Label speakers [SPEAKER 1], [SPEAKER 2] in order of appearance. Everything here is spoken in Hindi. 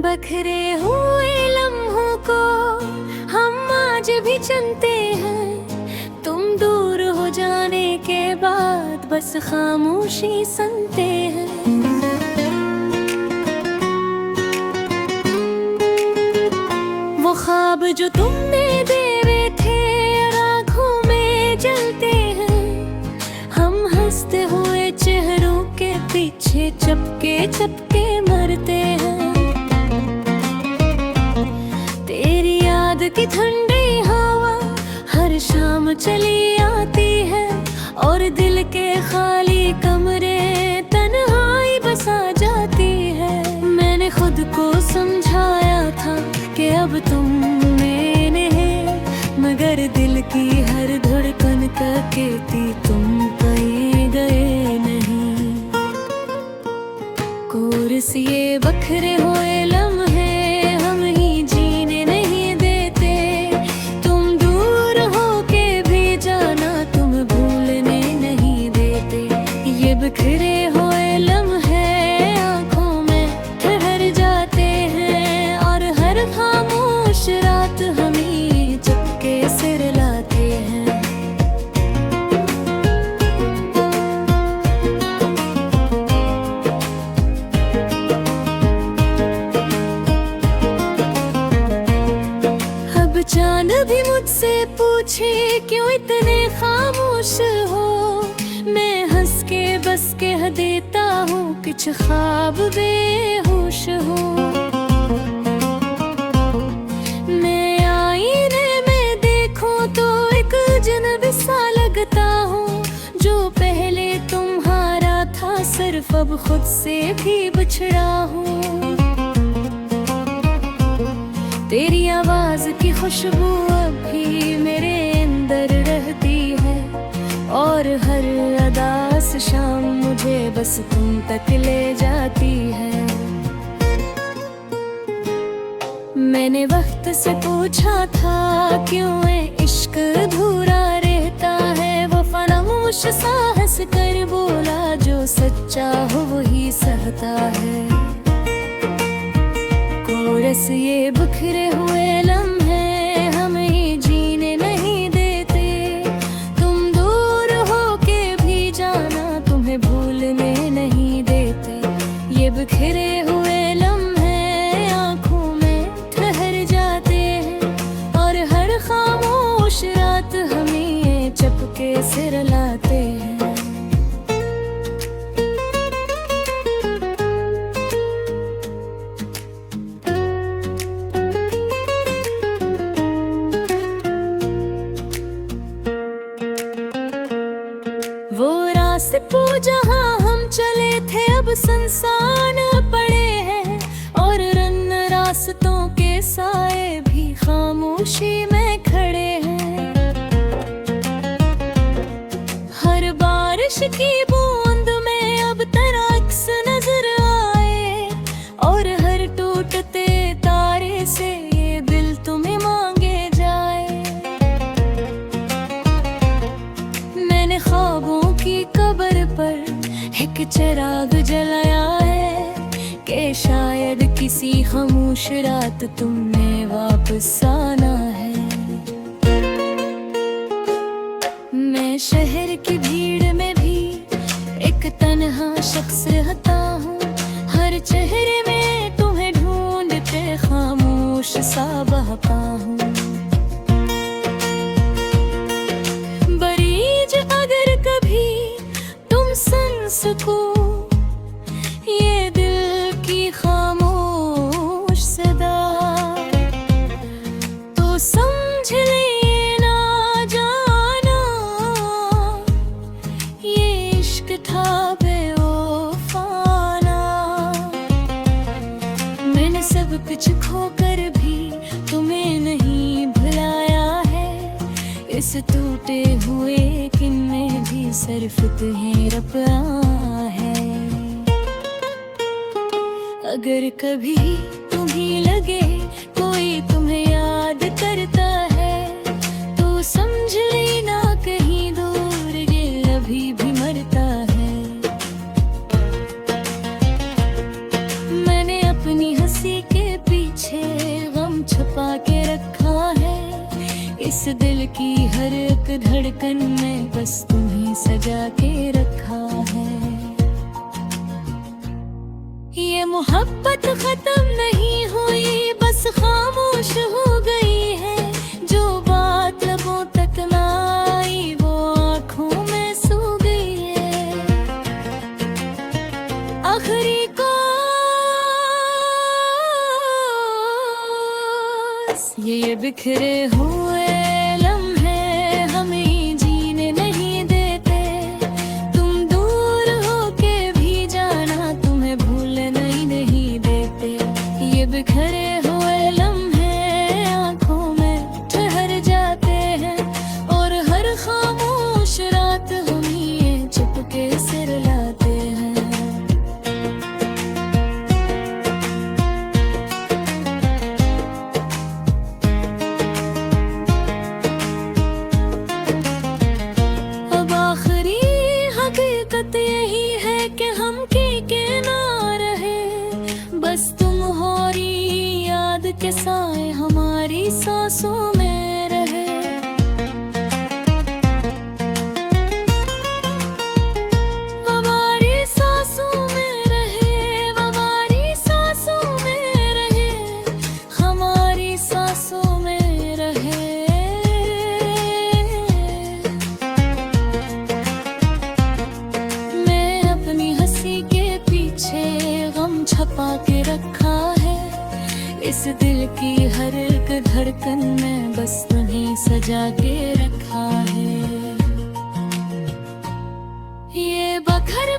[SPEAKER 1] बखरे हुए लम्हों को हम आज भी चलते हैं। तुम दूर हो जाने के बाद बस खामोशी सुनते हैं। वो ख्वाब जो तुमने देवे थे आँखों में जलते हैं। हम हंसते हुए चेहरों के पीछे चपके चपके मरते हैं। तेरी याद की ठंडी हवा हर शाम चली आती है और दिल के खाली कमरे तन्हाई बसा जाती है। मैंने खुद को समझाया था कि अब तुम में नहीं, मगर दिल की हर धड़कन का कहती तुम कहीं गए नहीं। कोरस ये बखरे हुए लम्हे हम ही जीने नहीं देते। तुम दूर होके भी जाना तुम भूलने नहीं देते। ये बिखरे हुए लम्हे आँखों में ठहर जाते हैं और हर खामोश रात हमें चुपके से रुलाते हैं। चांद भी मुझसे पूछे क्यों इतने खामोश हो। मैं हंस के बस कह देता हूँ कुछ ख्वाब बेहोश हो। मैं आईने में देखूं तो एक अजनबी सा लगता हूँ। जो पहले तुम्हारा था सिर्फ अब खुद से भी बिछड़ा हूँ। तेरी आवाज की खुशबू अब भी मेरे अंदर रहती है और हर अदास शाम मुझे बस तुम तक ले जाती है। मैंने वक्त से पूछा था क्यों है इश्क अधूरा रहता है। वो फरामोश सा हंस कर बोला जो सच्चा हो वही सहता है। कोरस ये बिखरे हुए लम्हे हम ही जीने नहीं देते। तुम दूर होके भी जाना तुम्हें भूलने नहीं देते। ये बिखरे हुए लम्हे आँखों में ठहर जाते हैं और हर खामोश रात हमें चपके से रुलाते हैं। वो रास्ते जहाँ हम चले थे अब सुनसान पड़े हैं और रन रास्तों के साए भी खामोशी में खड़े हैं। हर बारिश की बूंद में अब तेरा अक्स नजर आए और हर टूटते तारे से ये दिल तुम्हें मांगे जाए। मैंने ख्वाबों की कब्र पर एक चिराग जलाया है कि शायद किसी खामोश रात तुमने वापस आना है। मैं शहर की भीड़ में भी एक तन्हा शख्स रहता हूँ। हर चेहरे में तुम्हें ढूंढते खामोश सा बहका हूँ। बरीज अगर कभी तुम सुन सको ये दिल की खामोश सदा तो समझ लेना जाना ये इश्क था बेवफाना। मैंने सब कुछ खोकर भी तुम्हें नहीं भुलाया है। इस टूटे हुए किन में भी सिर्फ तुम्हें रपा है। अगर कभी तुम्हें लगे कोई तुम्हें याद करता है तो समझ लेना कहीं दूर ये अभी भी मरता है। मैंने अपनी हंसी के धड़कन में बस तुम्हें सजा के रखा है। ये मोहब्बत खत्म नहीं हुई, बस खामोश हो गई है। जो बात लबों तक ना आई वो आँखों में सो गई है। आखिरी को ये बिखरे हुए लम्हे हमें जीने नहीं देते। तुम दूर होके भी जाना, तुम्हें भूलने नहीं देते। ये बिखरे हुए लम्हे आँखों में ठहर जाते हैं, और हर खामोश रात हम ये चुपके से रुलाते हैं। हकीकत यही है कि हम के ना रहे, बस तुम होरी याद के साए हमारी सांसों में रहे। हमारी सांसों में रहे, हमारी सांसों में रहे, हमारी सांसों में रहे। छपा के रखा है इस दिल की हर एक धड़कन में, बस तुम्हें सजा के रखा है। ये बखर